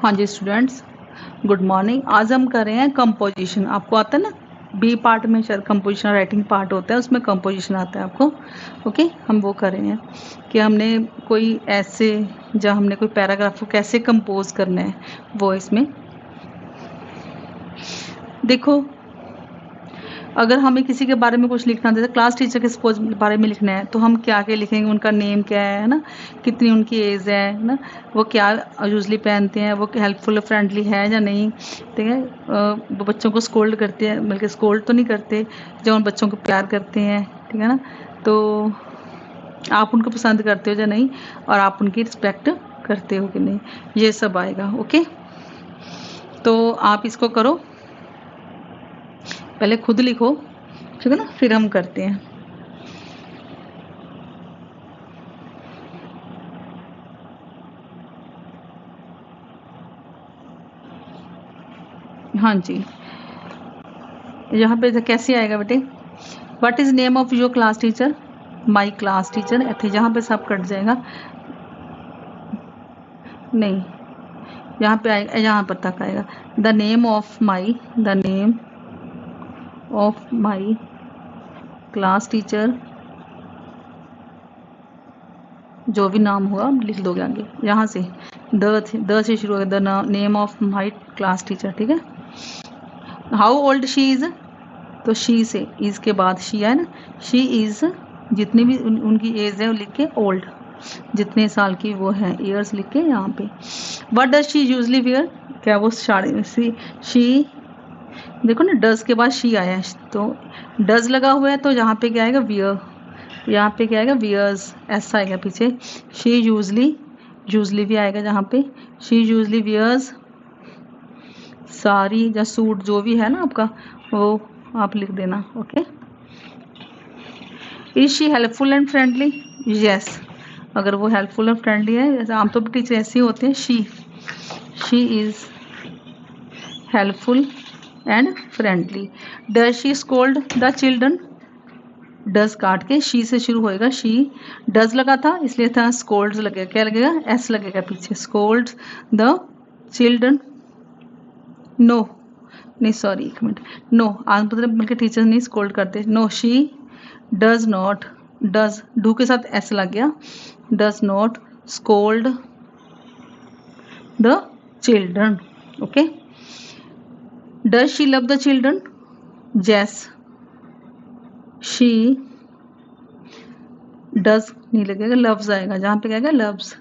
हाँ जी students, good morning. आज हम कर रहे हैं कंपोजिशन। आपको आता है ना, बी पार्ट में शायद कंपोजिशन राइटिंग पार्ट होता है, उसमें कंपोजिशन आता है आपको। ओके, हम वो कर रहे हैं कि हमने कोई ऐसे जहाँ हमने कोई पैराग्राफ को कैसे कंपोज करना है वो इसमें देखो। अगर हमें किसी के बारे में कुछ लिखना है, जैसे क्लास टीचर के सपोज बारे में लिखना है, तो हम क्या क्या लिखेंगे, उनका नेम क्या है ना, कितनी उनकी एज है ना, वो क्या यूजली पहनते हैं, वो हेल्पफुल फ्रेंडली है या नहीं, ठीक है। वो बच्चों को स्कोल्ड करते हैं, बल्कि स्कोल्ड तो नहीं करते, जब उन बच्चों को प्यार करते हैं, ठीक है ना। तो आप उनको पसंद करते हो या नहीं, और आप उनकी रिस्पेक्ट करते हो कि नहीं, ये सब आएगा। ओके, तो आप इसको करो, पहले खुद लिखो, ठीक है ना, फिर हम करते हैं। हाँ जी, यहाँ पे कैसे आएगा बेटे, what is name of your class teacher, my class teacher, ऐसे यहाँ पे सब कट जाएगा, नहीं यहाँ पे आएगा, यहाँ पर तक आएगा। The name of my, the name of my class teacher, जो भी नाम होगा लिख दोगे आगे, यहाँ से द से शुरू होगा, the name of my class teacher, ठीक है। हाउ ओल्ड शी इज़, तो शी से इज़ के बाद शी है ना, शी इज़, जितनी भी उनकी एज है वो लिख के, ओल्ड जितने साल की वो है, ईयर्स लिख के यहाँ पे। What does she usually wear, क्या वो साड़ी, शी देखो ना, डज के बाद शी आया है, तो डज लगा हुआ है, तो यहाँ पे क्या आएगा, वियर, यहाँ पे क्या आएगा, वियर्स, ऐसा आएगा पीछे। शी यूजली भी आएगा जहाँ पे, शी यूजली वियर्स साड़ी या सूट, जो भी है ना आपका, वो आप लिख देना। Okay, is she helpful and friendly, yes, अगर वो हेल्पफुल और फ्रेंडली है, जैसे आमतौर पर टीचर ऐसे ही होते हैं, she is helpful and friendly. Does she scold the children, does काट के शी से शुरू होएगा, शी डज लगा था इसलिए था, स्कोल्ड्स लगेगा, क्या लगेगा, एस लगेगा पीछे, स्कोल्ड्स द चिल्ड्रन, नो नहीं सॉरी एक मिनट, नो आज बल्कि टीचर नहीं स्कोल्ड करते, no she does not, does do के साथ एस लग गया, does not scold the children. Okay, does she love the children, yes, she does नहीं लगेगा, लव्स आएगा, जहाँ पे क्या आएगा, लव्स,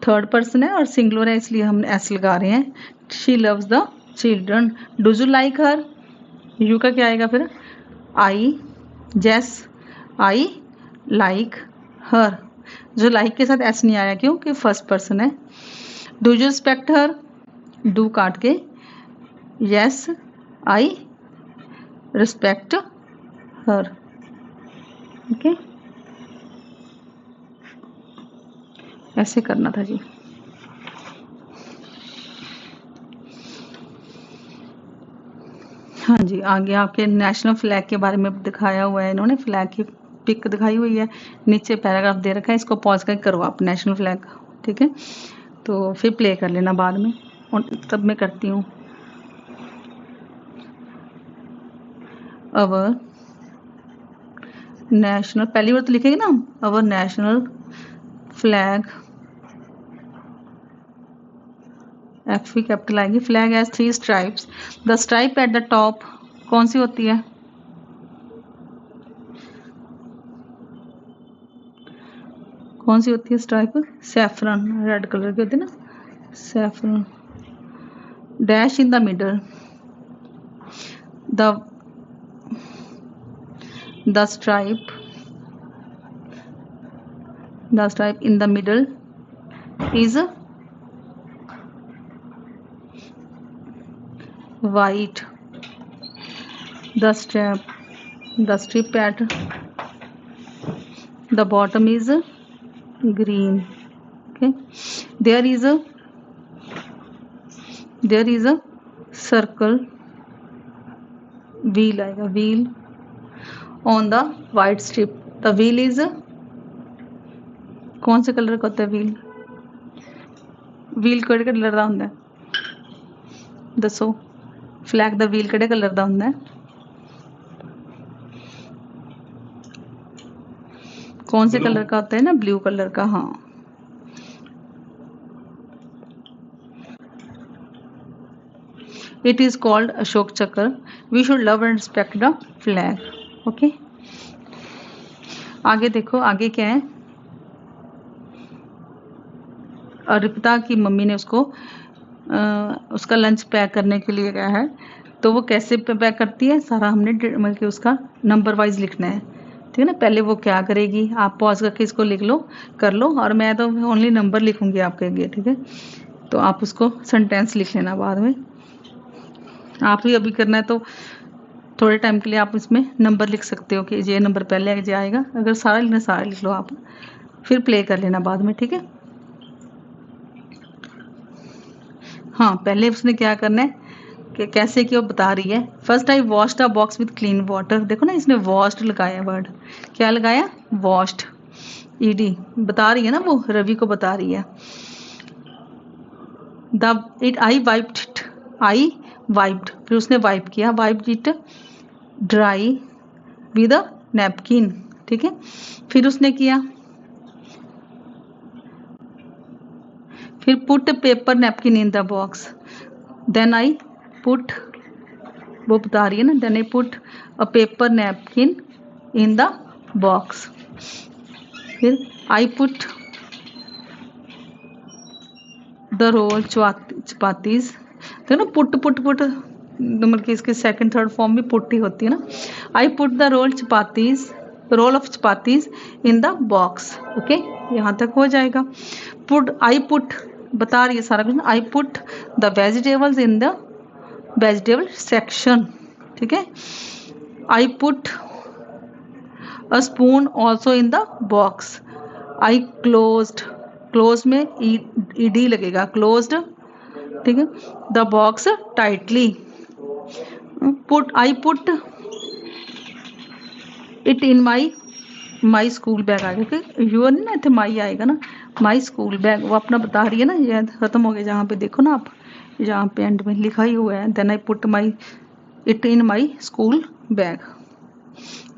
थर्ड पर्सन है और सिंगुलर है इसलिए हम एस लगा रहे हैं। She loves the children. Do you like her, you का क्या आएगा फिर, आई, यस आई लाइक हर, जो लाइक के साथ एस नहीं आया क्योंकि फर्स्ट पर्सन है। Do you respect her, do काट के, yes I respect her. Okay, ऐसे करना था जी। हाँ जी, आगे आपके नेशनल फ्लैग के बारे में दिखाया हुआ है, इन्होंने फ्लैग की पिक दिखाई हुई है, नीचे पैराग्राफ दे रखा है, इसको पॉज करके करो आप नेशनल फ्लैग, ठीक है। तो फिर प्ले कर लेना बाद में, और तब मैं करती हूँ। अवर नेशनल, पहली बार तो लिखेंगे ना हम, our national flag, F capital आएगी, flag has 3 stripes, the stripe at the top कौन सी होती है, कौन सी होती है स्ट्राइप, सैफरन, रेड कलर की होती है ना, saffron. Dash in the middle, the stripe in the middle is white, the strip at the bottom is green. Okay, there is a circle, wheel आएगा, wheel on the white strip, the wheel is कौन से colour का होता है, wheel colour का होता है, दसो फ्लैग द व्हील किहड़े कलर दा हुंदा है? कौन से कलर का होता है ना? ब्लू कलर का। हाँ, it is called Ashok Chakra. We should love and respect the flag. Okay, आगे देखो, आगे क्या है? अर्पिता की मम्मी ने उसको उसका लंच पैक करने के लिए कहा है, तो वो कैसे पैक करती है? सारा हमने मतलब कि उसका नंबर वाइज लिखना है, ठीक है ना। पहले वो क्या करेगी, आप पॉज करके इसको लिख लो, कर लो, और मैं तो ओनली नंबर लिखूंगी आपके लिए, ठीक है। तो आप उसको सेंटेंस लिख लेना बाद में। आप ही अभी करना है तो थोड़े टाइम के लिए आप इसमें नंबर लिख सकते हो कि ये नंबर पहले आएगा। अगर सारा लिखना सारा लिख लो आप, फिर प्ले कर लेना बाद में, ठीक है। हाँ, पहले उसने क्या करना है कि कैसे कि वो बता रही है। First I washed a box with clean water. देखो ना, इसने वॉश्ड लगाया वर्ड, क्या लगाया? Washed, ED. बता रही है ना वो, रवि को बता रही है। I wiped it, I wiped, फिर उसने वाइप किया, wiped it dry with a napkin, ठीक है। फिर उसने किया, फिर put paper napkin in the box, then I put, वो बता रही है ना, then I put a paper napkin in the box. फिर I put the roll chapatis, तो ना पुट पुट पुट, मतलब कि इसके सेकंड थर्ड फॉर्म में पुट ही होती है ना। I put the roll of chapatis in the box. Okay, यहाँ तक हो जाएगा। आई पुट बता रही है सारा कुछ ना। I put the vegetables in the vegetable section, ठीक है। आई put a spoon also in the box. I close में ईडी लगेगा, क्लोज्ड, ठीक है, the box tightly. I put it in my school bag आएगा, कि यूर नहीं ना, इतने माई आएगा ना, माई स्कूल बैग। वो अपना बता रही है ना, ये खत्म हो गया जहाँ पे, देखो ना आप, जहाँ पे एंड में लिखा ही हुआ है, then I put it in my school bag.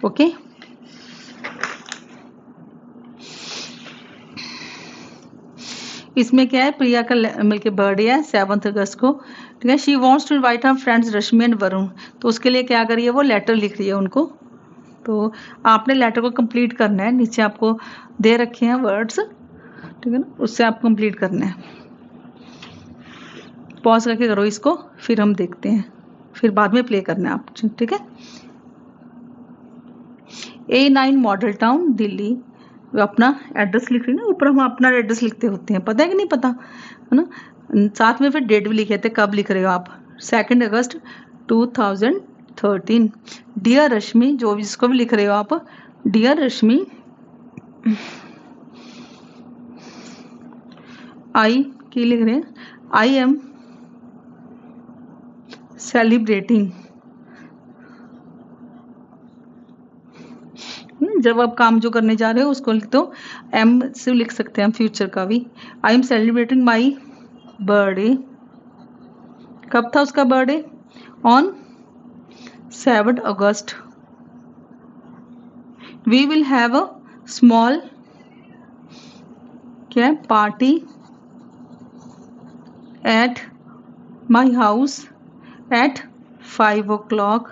Okay, इसमें क्या है, प्रिया का मिलके बर्थडे है 7 अगस्त को, ठीक है। She wants to invite her friends Rashmi and Varun, तो उसके लिए क्या करिए, वो लेटर लिख रही है उनको। तो आपने लेटर को कंप्लीट करना है, नीचे आपको दे रखे हैं वर्ड्स, ठीक है ना, उससे आप कंप्लीट करना है। पॉज करके करो इसको, फिर हम देखते हैं, फिर बाद में प्ले करना है आप, ठीक है। A9 मॉडल टाउन दिल्ली, अपना एड्रेस लिख रही है ना, ऊपर हम अपना एड्रेस लिखते होते हैं, पता है कि नहीं पता, है ना। साथ में फिर डेट भी लिखे थे, कब लिख रहे हो आप, 2 अगस्त 2013। डियर रश्मि, जो भी जिसको भी लिख रहे हो आप, डियर रश्मि, आई की लिख रहे हैं, आई एम सेलिब्रेटिंग। जब आप काम जो करने जा रहे हो उसको लिख दो, एम से लिख सकते हैं हम फ्यूचर का भी। I am celebrating my birthday, कब था उसका birthday, on 7 August. We will have a small, क्या है, party at my house at 5 o'clock,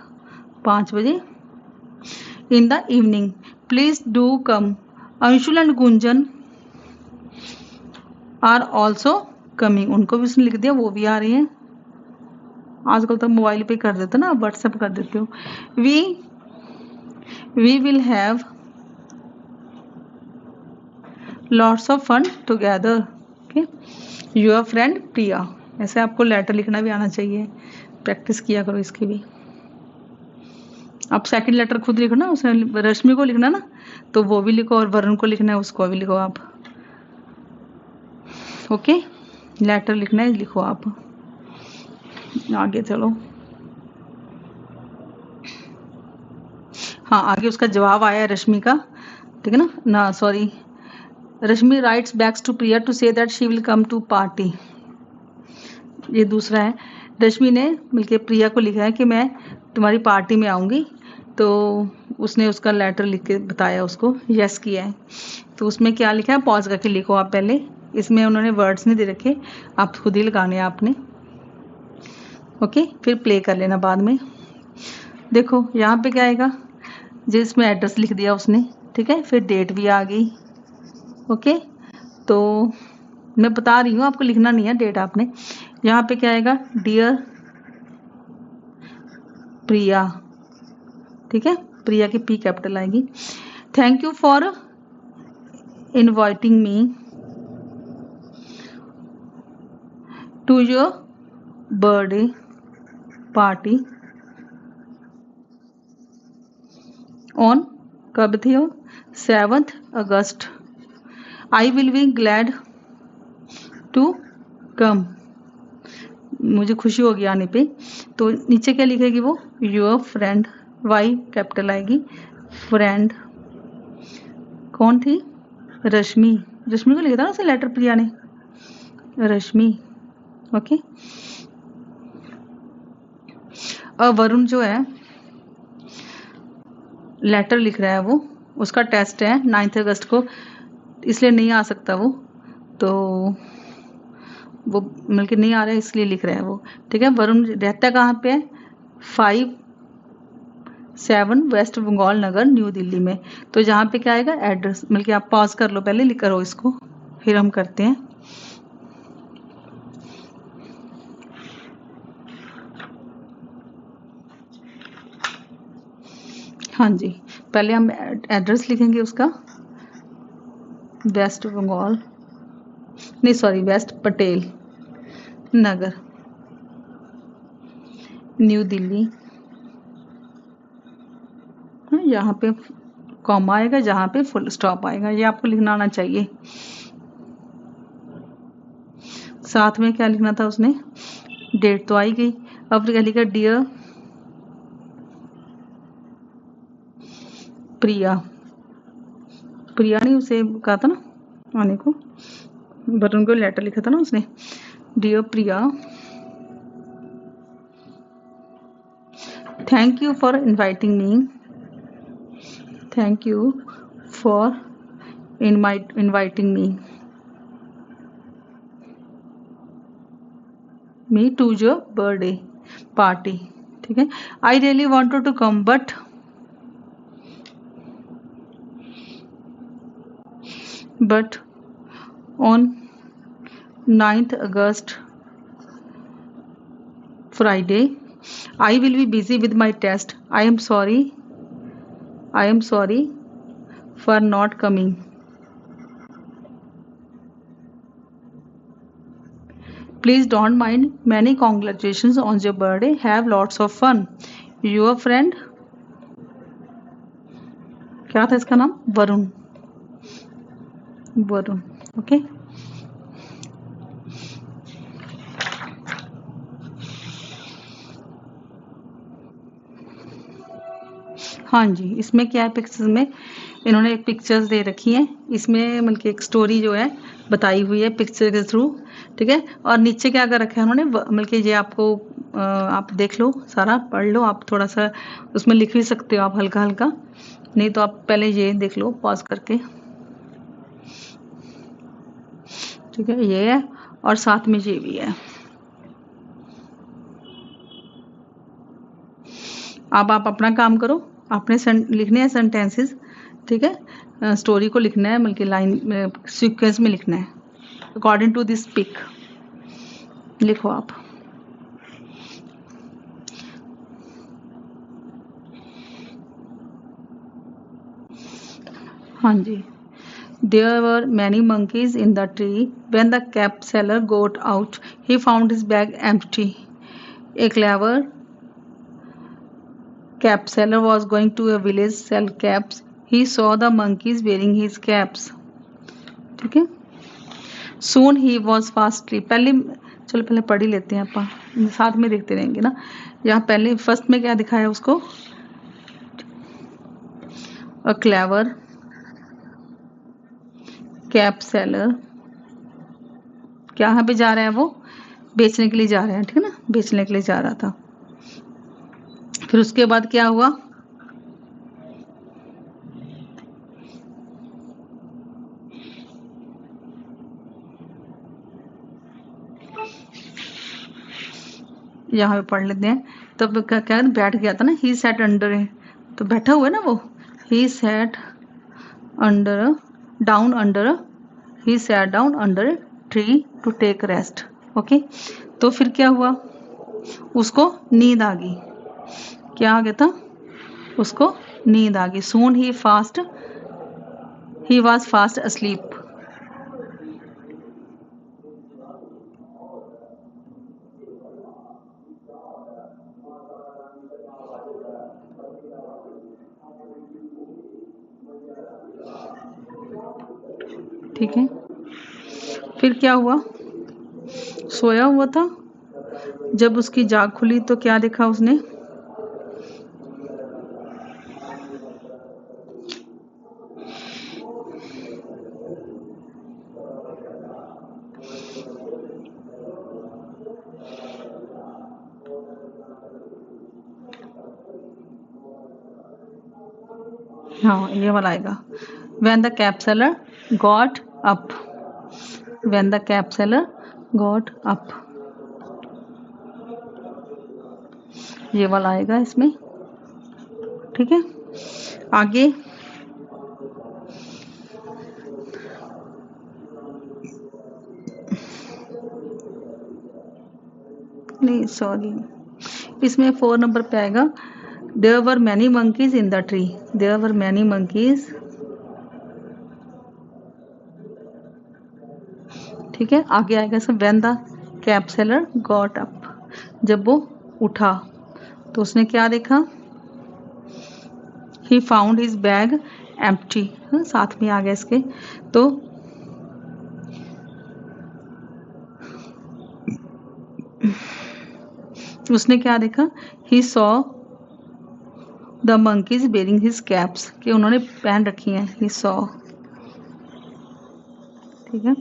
5 बजे, in the evening. Please do come. Anshul and Gunjan are also coming, उनको भी उसने लिख दिया, वो भी आ रही हैं। आजकल तो मोबाइल पे कर देते हो ना, व्हाट्सएप कर देते हो। We will have lots of fun together, okay, your friend Priya. ऐसे आपको लेटर लिखना भी आना चाहिए, प्रैक्टिस किया करो इसकी भी। आप सेकंड लेटर खुद लिखो ना, उसमें रश्मि को लिखना ना, तो वो भी लिखो, और वरुण को लिखना है, उसको भी लिखो आप। ओके, लेटर लिखना है, लिखो आप। आगे चलो, हाँ, आगे उसका जवाब आया रश्मि का, ठीक है ना sorry, Rashmi writes backs to Priya to say that she will come to party. ये दूसरा है, रश्मि ने मिलके प्रिया को लिखा है कि मैं तुम्हारी पार्टी में आऊँगी, तो उसने उसका लेटर लिख के बताया उसको, यस किया है। तो उसमें क्या लिखा है, पॉज करके लिखो आप पहले, इसमें उन्होंने वर्ड्स नहीं दे रखे, आप खुद ही लगाने हैं आपने, ओके। फिर प्ले कर लेना बाद में। देखो यहाँ पे क्या आएगा, जिसमें एड्रेस लिख दिया उसने, ठीक है, फिर डेट भी आ गई, ओके। तो मैं बता रही हूँ, आपको लिखना नहीं है डेट आपने। यहाँ पे क्या आएगा, डियर प्रिया, ठीक है, प्रिया की पी कैपिटल आएगी। Thank you for inviting me to your birthday party on, कब थी वो, 7 अगस्त। I will be glad to come, मुझे खुशी होगी आने पे। तो नीचे क्या लिखेगी वो, योर फ्रेंड, वाई कैपिटल आएगी, फ्रेंड कौन थी, रश्मि, रश्मि को लिखा था ना उसे लेटर प्रिया ने, रश्मि, ओके। अब वरुण जो है लेटर लिख रहा है, वो उसका टेस्ट है 9 अगस्त को, इसलिए नहीं आ सकता वो, तो वो मिलकर नहीं आ रहा है इसलिए लिख रहा है वो, ठीक है। वरुण रहता कहाँ पे है, 5-7 वेस्ट बंगाल नगर, न्यू दिल्ली में। तो जहाँ पे क्या आएगा एड्रेस, मिलके आप पॉज कर लो पहले, लिख करो इसको, फिर हम करते हैं। हाँ जी, पहले हम एड्रेस लिखेंगे उसका, वेस्ट बंगाल, नहीं sorry, waste Patel Nagar, new Delhi. यहाँ पे कॉमा आएगा, जहाँ पे फुल स्टॉप आएगा, ये आपको लिखना आना चाहिए। साथ में क्या लिखना था उसने, डेट तो आई गई, अब क्या लिखा, डियर प्रिया, प्रिया ने उसे कहा था ना आने को, वरुण को लेटर लिखा था ना उसने, dear Priya, thank you for inviting me, thank you for inviting me to your birthday party, ठीक है। I really wanted to come but on 9th August Friday I will be busy with my test. I am sorry for not coming. Please don't mind. Many congratulations on your birthday. Have lots of fun. Your friend, क्या था इसका नाम, Varun, Varun, okay. हाँ जी, इसमें क्या है, pictures में इन्होंने एक पिक्चर्स दे रखी हैं, इसमें मतलब एक स्टोरी जो है बताई हुई है पिक्चर के थ्रू, ठीक है। और नीचे क्या कर रखा है उन्होंने, मतलब ये आपको आप देख लो, सारा पढ़ लो, आप थोड़ा सा उसमें लिख भी सकते हो आप हल्का हल्का, नहीं तो आप पहले ये देख लो पॉज करके, ठीक है, ये है और साथ में ये भी है। अब आप अपना काम करो, आपने लिखने हैं सेंटेंसेस, ठीक है, स्टोरी को लिखना है, बल्कि लाइन सीक्वेंस में लिखना है, अकॉर्डिंग टू दिस पिक लिखो आप। हाँ जी, there were many monkeys in the tree. When the cap seller got out, he found his bag empty. A clever cap seller was going to a village sell caps. He saw the monkeys wearing his caps. ठीक है, soon he was fastly, पहले चलो पहले पढ़ ही लेते हैं अपन, साथ में देखते रहेंगे ना। यहाँ पहले फर्स्ट में क्या दिखाया उसको, a clever कैप सेलर, क्या यहाँ पे जा रहा है वो, बेचने के लिए जा रहे हैं, ठीक है ना, बेचने के लिए जा रहा था। फिर उसके बाद क्या हुआ, यहाँ पे पढ़ लेते हैं। तब क्या बैठ गया था ना, ही सैट अंडर, तो बैठा हुआ है ना वो, he sat under down under, he sat down under a tree to take rest. Okay, तो फिर क्या हुआ, उसको नींद आ गई। क्या आ गया था, उसको नींद आ गई। सून ही वॉज फास्ट अस्लीप। ठीक है, फिर क्या हुआ, सोया हुआ था, जब उसकी जाग खुली तो क्या देखा उसने, हाँ ये वाला आएगा, when the cab seller got up, when the cab seller got up, ये वाला आएगा इसमें। ठीक है, आगे नहीं, सॉरी, इसमें 4 नंबर पे आएगा, there were many monkeys in the tree, there were many monkeys। ठीक है, आगे आएगा सब, when the cab seller got up, जब वो उठा तो उसने क्या देखा, he found his bag empty, साथ में आ गया इसके, तो उसने क्या देखा, he saw the monkeys wearing his caps, कि उन्होंने पहन रखी हैं, he saw। ठीक है,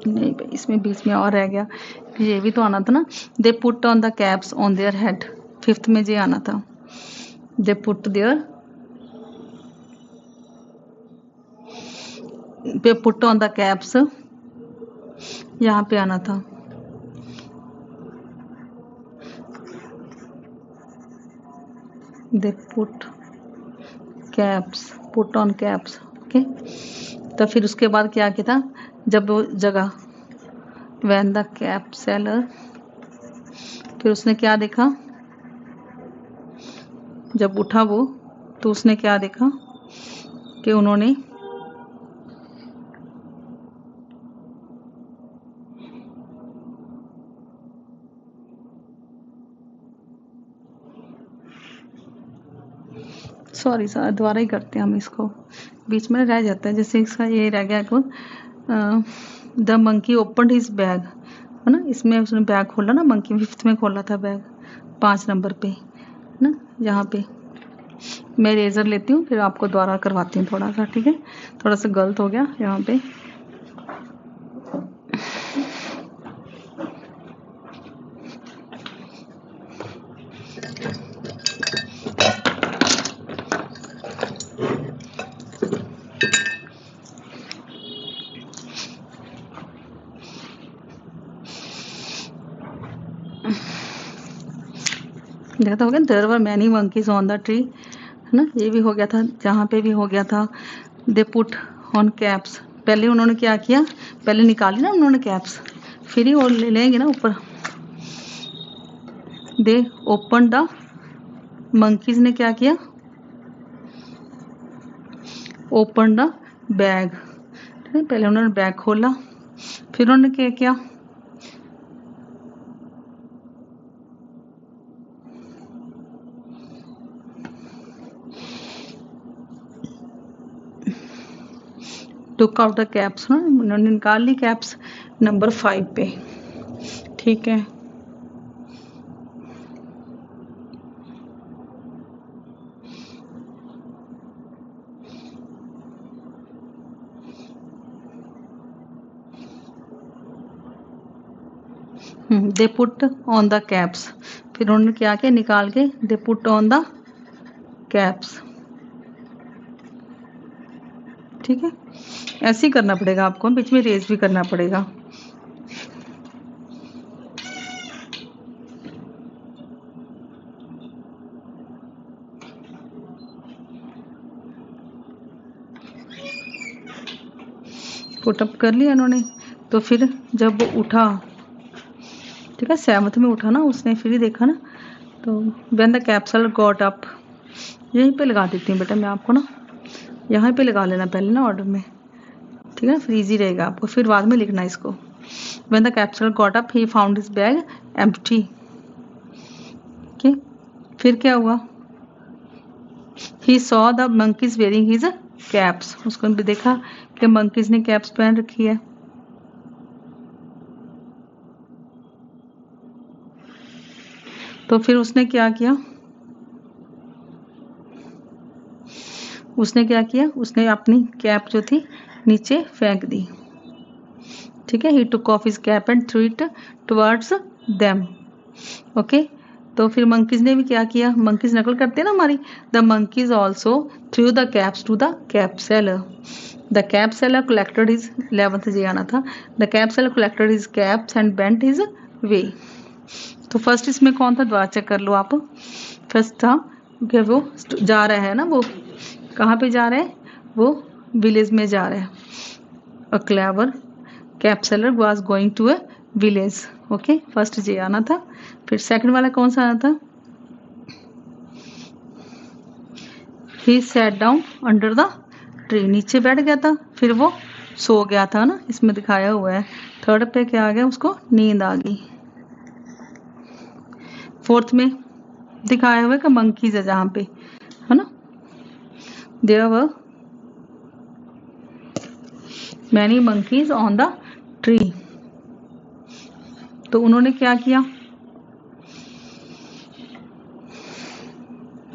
नहीं भाई, इसमें बीच में और रह गया, ये भी तो आना था ना, दे put on the caps on their head, 5th में ये आना था, दे पुट देयर, पे पुट ऑन द कैप्स, यहाँ पे आना था, they put caps, put on caps. Okay, तो फिर उसके बाद क्या किया था, जब वो जगह, व्हेन द कैप सेलर, फिर उसने क्या देखा, जब उठा वो तो उसने क्या देखा कि उन्होंने सॉरी सर, दोबारा ही करते हैं हम इसको, बीच में रह जाता है, जैसे इसका ये रह गया को, the monkey opened his bag, है ना, इसमें उसने बैग खोला ना, मंकी 5th में खोला था बैग, 5 नंबर पे, है ना, यहाँ पे मैं रेजर लेती हूँ, फिर आपको दोबारा करवाती हूँ थोड़ा सा। ठीक है, थोड़ा सा गलत हो गया यहाँ पे, देखा हो गया, there were many monkeys on the tree, है ना, ये भी हो गया था, जहाँ पे भी हो गया था, दे पुट ऑन कैप्स, पहले उन्होंने क्या किया, पहले निकाली ना उन्होंने कैप्स, फिर ही और ले लेंगे ना ऊपर, दे ओपन द, मंकीज ने क्या किया, ओपन द बैग, ठीक है, पहले उन्होंने बैग खोला, फिर उन्होंने क्या किया, टुक आउट द कैप्स, ना उन्होंने निकाल ली कैप्स, नंबर 5 पे। ठीक है, दे पुट ऑन द कैप्स, फिर उन्होंने क्या किया, निकाल के दे पुट ऑन द कैप्स। ठीक है, ऐसे ही करना पड़ेगा आपको, बीच में रेज भी करना पड़ेगा। पुटअप कर लिया इन्होंने। तो फिर जब वो उठा, ठीक है, 7th में उठा ना उसने, फिर ही देखा ना, तो when the capsule got up, यहीं पे लगा देती हूँ बेटा मैं आपको ना, यहाँ पे लगा लेना पहले ना ऑर्डर में, ठीक है, फिर इजी रहेगा आपको, फिर बाद में लिखना इसको। When the capsule got up he found his bag empty. Okay, फिर क्या हुआ, he saw the monkeys wearing his caps, उसको भी देखा कि मंकीज ने कैप्स पहन रखी है। तो फिर उसने क्या किया, उसने अपनी कैप जो थी नीचे फेंक दी। ठीक है, he took off his cap and threw it towards them. Okay, तो फिर मंकीज ने भी क्या किया, मंकीज नकल करते हैं ना हमारी, the monkeys also threw the caps to the cap seller. The cap seller collected his, 11th ये आना था, the cap seller collected his caps and bent his way. तो फर्स्ट इसमें कौन था, दोबारा चेक कर लो आप। फर्स्ट था कि वो जा रहा है ना, वो कहाँ पे जा रहा है, वो विलेज में जा रहा है। A clever cap seller was going to a village. Okay, first J आना था। फिर सेकंड वाला कौन सा आना था, he sat down under the tree, नीचे बैठ गया था, फिर वो सो गया था ना, इसमें दिखाया हुआ है। थर्ड पे क्या आ गया, उसको नींद आ गई। फोर्थ में दिखाया हुआ है कि मंकीज है जहाँ पे, है ना, there were many monkeys on the tree. तो उन्होंने क्या किया,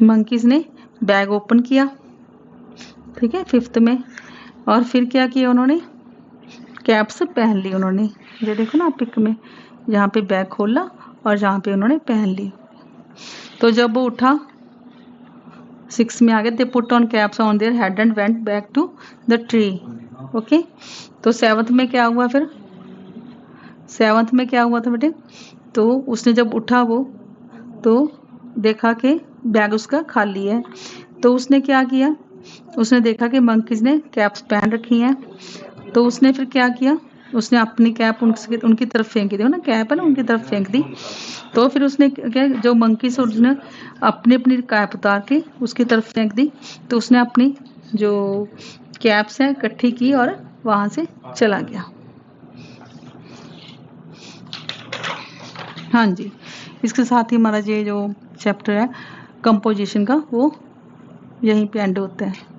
मंकीज ने बैग ओपन किया, ठीक है, 5th में, और फिर क्या किया उन्होंने, कैप्स पहन ली उन्होंने। ये देखो ना पिक में, यहाँ पे बैग खोला और जहाँ पे उन्होंने पहन ली। तो जब वो उठा, 6 में आ गया, they put on caps on their head and went back to the tree. Okay, तो 7th में क्या हुआ, फिर 7th में क्या हुआ था बेटे, तो उसने जब उठा वो, तो देखा कि बैग उसका खाली है। तो उसने क्या किया, उसने देखा कि मंकीज ने कैप्स पहन रखी हैं। तो उसने फिर क्या किया, उसने अपनी कैप उनकी तरफ फेंक दी, ना कैप है ना, उनकी तरफ फेंक दी। तो फिर उसने क्या, जो मंकीज उसने अपनी अपनी कैप उतार के उसकी तरफ फेंक दी। तो उसने अपनी जो कैप्स हैं इकट्ठी की और वहाँ से चला गया। हाँ जी, इसके साथ ही हमारा ये जो चैप्टर है कंपोजिशन का, वो यहीं पे एंड होता है।